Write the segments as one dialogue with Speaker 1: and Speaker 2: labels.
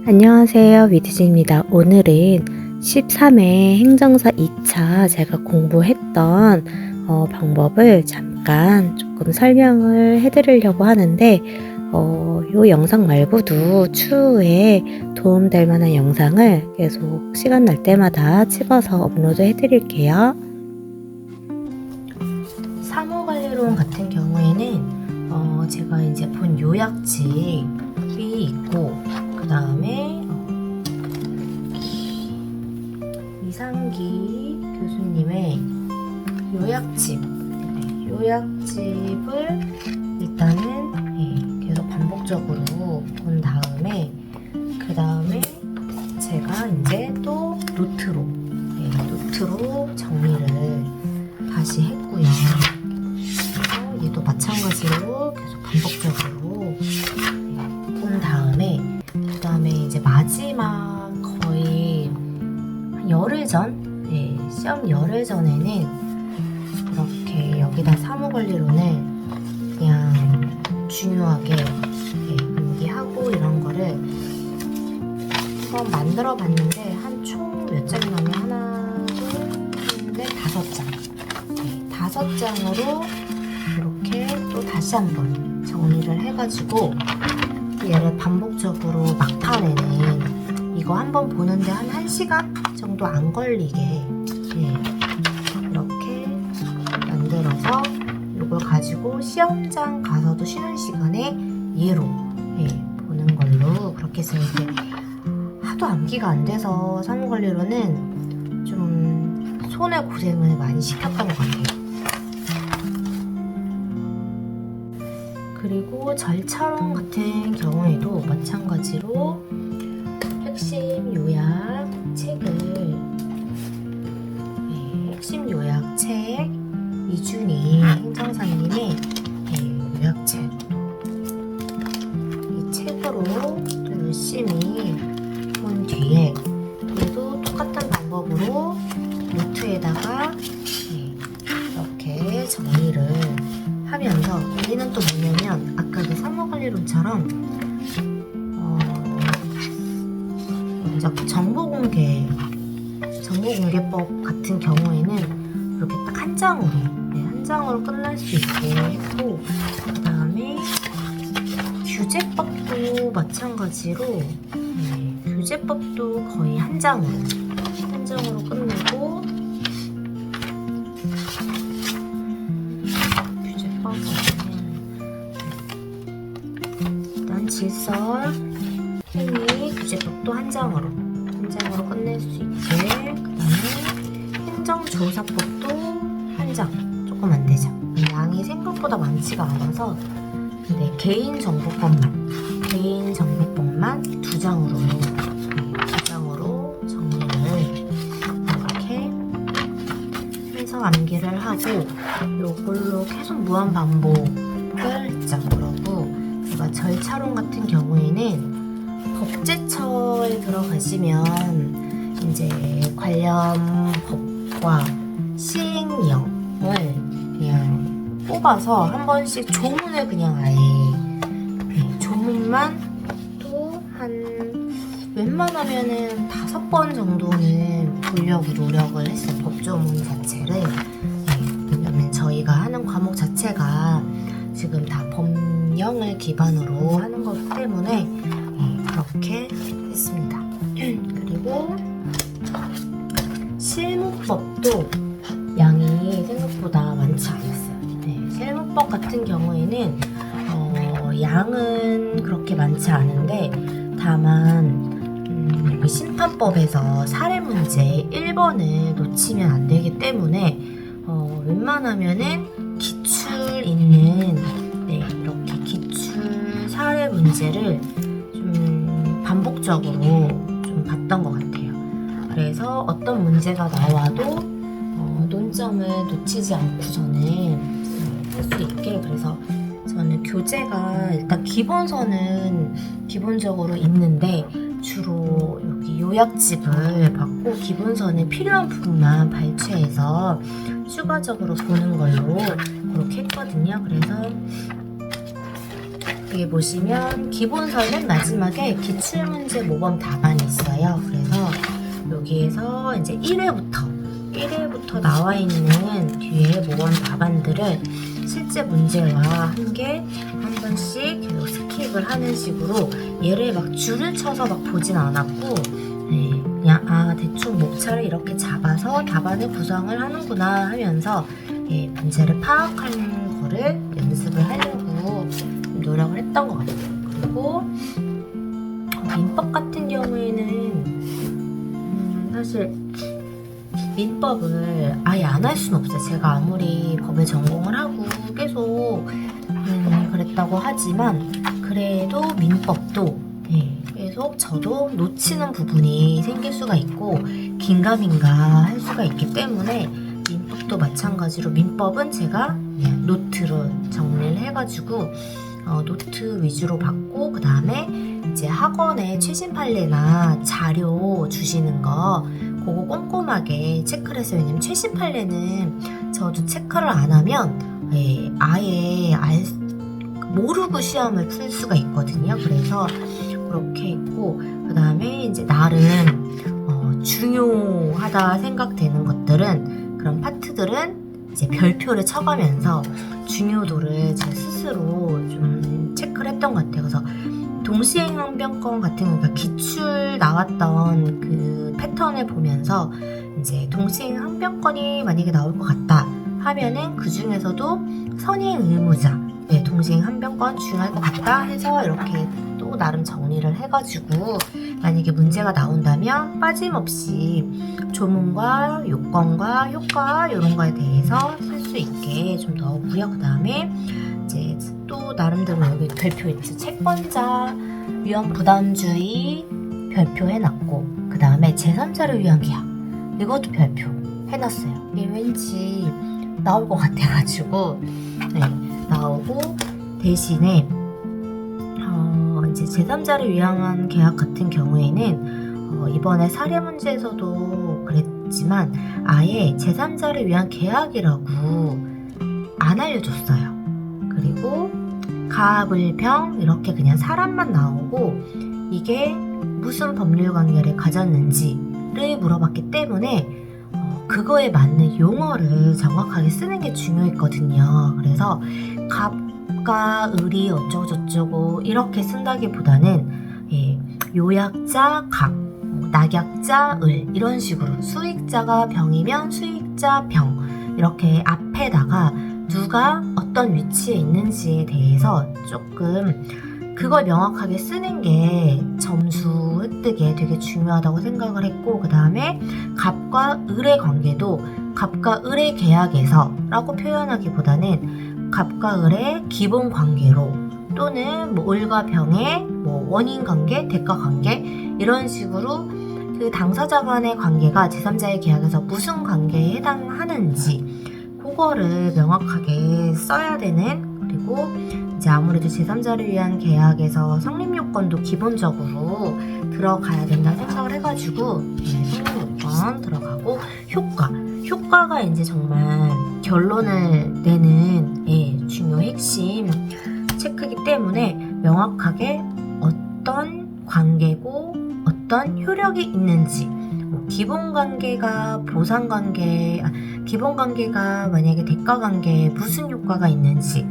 Speaker 1: 안녕하세요. 위드지입니다. 오늘은 13회 행정사 2차 제가 공부했던 방법을 잠깐 조금 설명을 해드리려고 하는데 이 영상 말고도 추후에 도움될 만한 영상을 계속 시간 날 때마다 집어서 업로드 해드릴게요. 사무관리론 같은 경우에는 제가 이제 본 요약집이 있고 그 다음에 이상기 교수님의 요약집을 일단은 계속 반복적으로 본 다음에 그 다음에 제가 이제 또 노트로 정리를 다시 했고요. 얘도 마찬가지로 계속 반복적으로 본 다음에 그 다음에 이제 마지막 거의 한 열흘 전 시험 열흘 전에는 이렇게 여기다 사무관리론을 그냥 중요하게 암기하고 이런 거를 한번 만들어 봤는데 한 총 몇 장이 나면 하나 둘 넷 다섯 장 다섯 장으로 이렇게 또 다시 한번 정리를 해가지고 얘를 반복적으로 막판에는 이거 한번 보는데 한 1시간 정도 안 걸리게 이렇게 만들어서 이걸 가지고 시험장 가서도 쉬는 시간에 얘로 보는 걸로 그렇게 해서 이제 하도 암기가 안 돼서 사무관리로는 좀 손에 고생을 많이 시켰던 것 같아요. 그리고 절차론 같은 경우에도 마찬가지로 핵심 요약 책 이준희 행정사님의 요약책 이 책으로 또 열심히 본 뒤에 얘도 똑같은 방법으로 노트에다가 이렇게 정리를 하면서 여기는 또 뭐냐면 아까 그 사무관리론처럼 먼저 정보공개법 같은 경우에는 이렇게 딱 한 장으로 끝날 수 있게 했고 그 다음에 규제법도 마찬가지로 규제법도 거의 한 장으로 끝내고 질서, 행위, 규제법도 한 장으로 끝낼 수 있게 그 다음에 행정조사법도 한 장, 조금 안 되죠. 양이 생각보다 많지가 않아서 근데 개인정보법만 두 장으로 정리를 이렇게 해서 암기를 하고 요걸로 계속 무한 반복을 했죠. 그러고 절차론 같은 경우에는 법제처에 들어가시면 이제 관련 법과 시행령을 그냥 뽑아서 한 번씩 조문을 그냥 아예 조문만 또 한 웬만하면은 5번 정도는 보려고 노력을 했어요. 법조문 자체를 왜냐면 저희가 하는 과목 자체가 지금 다 법령을 기반으로 하는 거기 때문에 그렇게 했습니다. 그리고 실무법도 양이 생각보다 많지 않았어요. 실무법 같은 경우에는 양은 그렇게 많지 않은데 다만 심판법에서 사례문제 1번을 놓치면 안 되기 때문에 웬만하면은 기출 있는 이렇게 기출 사례 문제를 좀 반복적으로 좀 봤던 것 같아요. 그래서 어떤 문제가 나와도 논점을 놓치지 않고서는 할 수 있게 그래서 저는 교재가 일단 기본서는 기본적으로 있는데 주로 여기 요약집을 받고 기본서는 필요한 부분만 발췌해서 추가적으로 보는 걸로 그렇게 했거든요. 그래서 여기 보시면 기본서 맨 마지막에 기출문제 모범 답안이 있어요. 그래서 여기에서 이제 1회부터 나와 있는 뒤에 모범 답안들을 실제 문제와 함께 한 번씩 계속 스킵을 하는 식으로 얘를 막 줄을 쳐서 막 보진 않았고, 그냥 대충 목차를 이렇게 잡아서 답안을 구성을 하는구나 하면서 문제를 파악하는 거를 연습을 하려고 노력을 했던 것 같아요. 그리고 민법 같은 경우에는 사실 민법을 아예 안 할 수는 없어요. 제가 아무리 법을 전공을 하고 계속 그랬다고 하지만 그래도 민법도 계속 저도 놓치는 부분이 생길 수가 있고 긴가민가 할 수가 있기 때문에 민법도 마찬가지로 민법은 제가 그냥 노트로 정리를 해가지고 노트 위주로 받고, 그 다음에 이제 학원에 최신 판례나 자료 주시는 거 그거 꼼꼼하게 체크를 했어요. 왜냐면 최신 판례는 저도 체크를 안 하면 아예 모르고 시험을 풀 수가 있거든요. 그래서 그렇게 했고, 그 다음에 이제 나름 중요하다 생각되는 것들은, 그런 파트들은 이제 별표를 쳐가면서 중요도를 제 스스로 좀 체크를 했던 것 같아요. 그래서 동시행항변권 같은 경우가 기출 나왔던 그 패턴을 보면서 이제 동시행항변권이 만약에 나올 것 같다 하면은 그 중에서도 선행의무자, 동시행항변권 중요할 것 같다 해서 이렇게 또 나름 정리를 해가지고 만약에 문제가 나온다면 빠짐없이 조문과 요건과 효과 이런 거에 대해서 쓸 수 있게 좀 넣었고요. 그 다음에 이제 또 나름대로 여기 별표 있죠. 채권자 위험 부담주의 별표 해놨고, 그 다음에 제3자를 위한 계약 이것도 별표 해놨어요. 이게 왠지 나올 것 같아가지고 나오고, 대신에 이제 제3자를 위한 계약 같은 경우에는 이번에 사례 문제에서도 그랬지만 아예 제3자를 위한 계약이라고 안 알려줬어요. 그리고 가불병 이렇게 그냥 사람만 나오고 이게 무슨 법률 관계를 가졌는지를 물어봤기 때문에 그거에 맞는 용어를 정확하게 쓰는 게 중요했거든요. 그래서 갑과 을이 어쩌고 저쩌고 이렇게 쓴다기보다는 요약자 갑, 낙약자 을 이런 식으로 수익자가 병이면 수익자 병 이렇게 앞에다가 누가 어떤 위치에 있는지에 대해서 조금 그걸 명확하게 쓰는 게 점수 획득에 되게 중요하다고 생각을 했고, 그 다음에 갑과 을의 관계도 갑과 을의 계약에서 라고 표현하기보다는 갑과 을의 기본 관계로, 또는 뭐 을과 병의 뭐 원인 관계, 대가 관계 이런 식으로 그 당사자 간의 관계가 제3자의 계약에서 무슨 관계에 해당하는지 그거를 명확하게 써야 되는, 그리고 이제 아무래도 제3자를 위한 계약에서 성립요건도 기본적으로 들어가야 된다 생각을 해가지고 성립요건 들어가고, 효과가 이제 정말 결론을 내는 중요 핵심 체크이기 때문에 명확하게 어떤 관계고 어떤 효력이 있는지, 기본 관계가 보상 관계, 기본 관계가 만약에 대가 관계에 무슨 효과가 있는지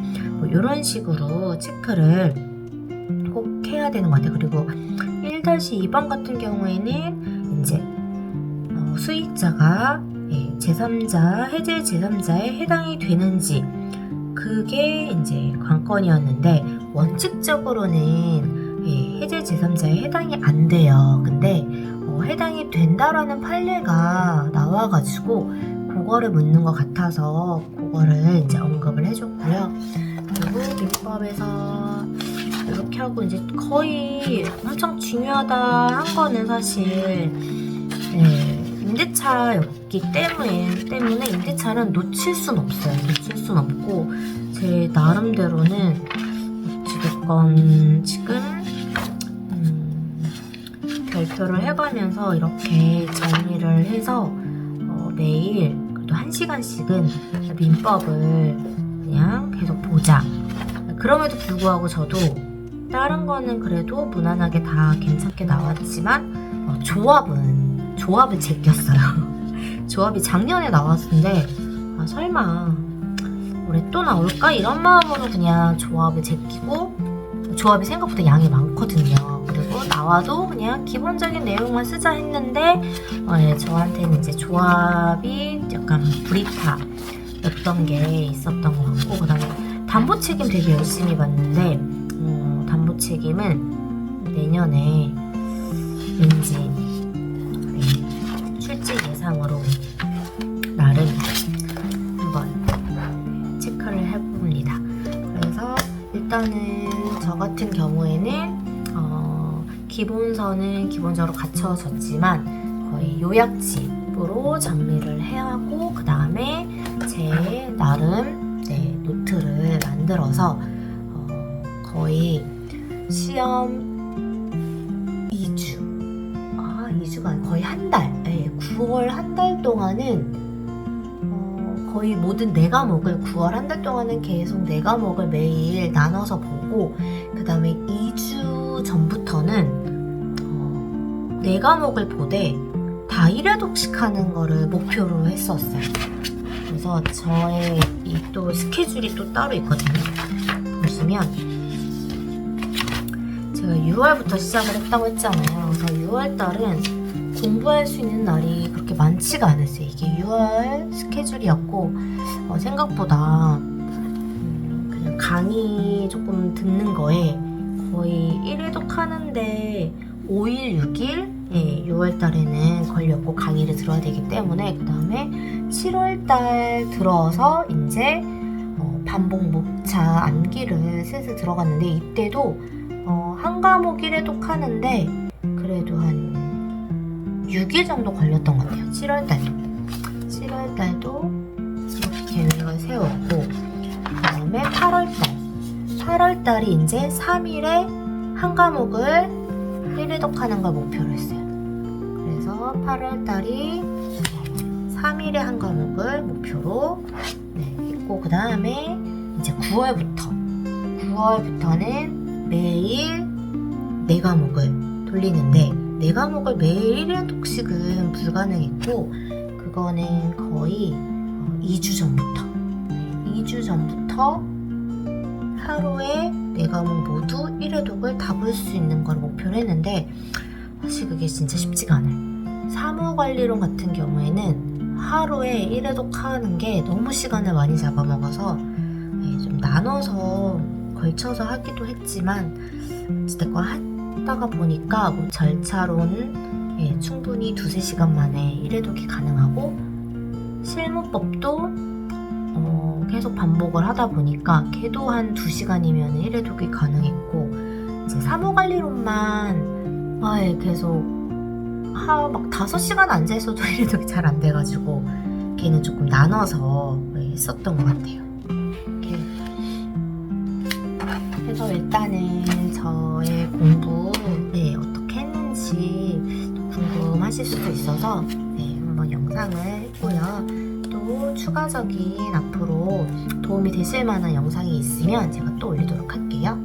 Speaker 1: 이런 식으로 체크를 꼭 해야 되는 것 같아요. 그리고 1-2번 같은 경우에는 이제 수익자가 제3자, 해제 제3자에 해당이 되는지 그게 이제 관건이었는데, 원칙적으로는 해제 제3자에 해당이 안 돼요. 근데 해당이 된다라는 판례가 나와가지고 그거를 묻는 것 같아서 그거를 이제 언급을 해줬고요. 그리고 민법에서 이렇게 하고 이제 거의 엄청 중요하다 한 거는 사실 임대차였기 때문에 임대차는 놓칠 순 없어요. 놓칠 순 없고 제 나름대로는 어찌됐건 지금 별표를 해가면서 이렇게 정리를 해서 매일 그래도 1시간씩은 민법을 그냥 계속 보자. 그럼에도 불구하고 저도 다른 거는 그래도 무난하게 다 괜찮게 나왔지만 조합을 제꼈어요. 조합이 작년에 나왔는데 설마 올해 또 나올까? 이런 마음으로 그냥 조합을 제끼고, 조합이 생각보다 양이 많거든요. 그리고 나와도 그냥 기본적인 내용만 쓰자 했는데 저한테는 이제 조합이 약간 브리타였던 게 있었던 것 같고, 그 다음에 담보책임 되게 열심히 봤는데 담보책임은 내년에 왠지 출제 예상으로 나름 한번 체크를 해봅니다. 그래서 일단은 저 같은 경우에는 기본서는 기본적으로 갖춰졌지만 거의 요약집으로 정리를 해야 하고, 그 다음에 제 나름 노트를 만들어서 거의 시험 2주가 아니라 거의 한 달, 9월 한 달 동안은 거의 모든 4과목을 9월 한 달 동안은 계속 4과목을 매일 나눠서 보고, 그 다음에 2주 전부터는 4과목을 보되 다 1회독씩 하는 거를 목표로 했었어요. 그래서 저의 이 또 스케줄이 또 따로 있거든요. 보시면 제가 6월부터 시작을 했다고 했잖아요. 그래서 6월 달은 공부할 수 있는 날이 그렇게 많지가 않았어요. 이게 6월 스케줄이었고 생각보다 그냥 강의 조금 듣는 거에 거의 1회독 하는데 5일, 6일 6월 달에는 걸렸고 강의를 들어야 되기 때문에, 그 다음에 7월 달 들어서 이제 반복 목차 암기를 슬슬 들어갔는데, 이때도 한 과목 1회독 하는데 그래도 한 6일 정도 걸렸던 것 같아요. 7월 달도 이렇게 계획을 세웠고, 그 다음에 8월 달이 이제 3일에 한 과목을 1회독 하는 걸 목표로 했어요. 그래서 8월 달이 3일에 한 과목을 목표로 했고, 그 다음에 이제 9월부터는 매일 4과목을 돌리는데, 4과목을 매일 1회독씩은 불가능했고, 그거는 거의 2주 전부터 하루에 4과목 모두 1회독을 다 볼 수 있는 걸 목표로 했는데, 사실 그게 진짜 쉽지가 않아요. 사무관리론 같은 경우에는 하루에 1회독 하는 게 너무 시간을 많이 잡아먹어서 좀 나눠서 걸쳐서 하기도 했지만, 어쨌든 하다가 보니까 뭐 절차론 충분히 2-3시간 만에 1회독이 가능하고, 실무법도 계속 반복을 하다 보니까 걔도 한 2시간이면 1회독이 가능했고, 이제 사무관리론만 계속 막 5시간 앉아 있어도 1회독이 잘 안 돼가지고 걔는 조금 나눠서 했었던 것 같아요. 이렇게 그래서 일단은 저의 공부 어떻게 했는지 궁금하실 수도 있어서 한번 영상을 했고요. 또 추가적인 앞으로 도움이 되실 만한 영상이 있으면 제가 또 올리도록 할게요.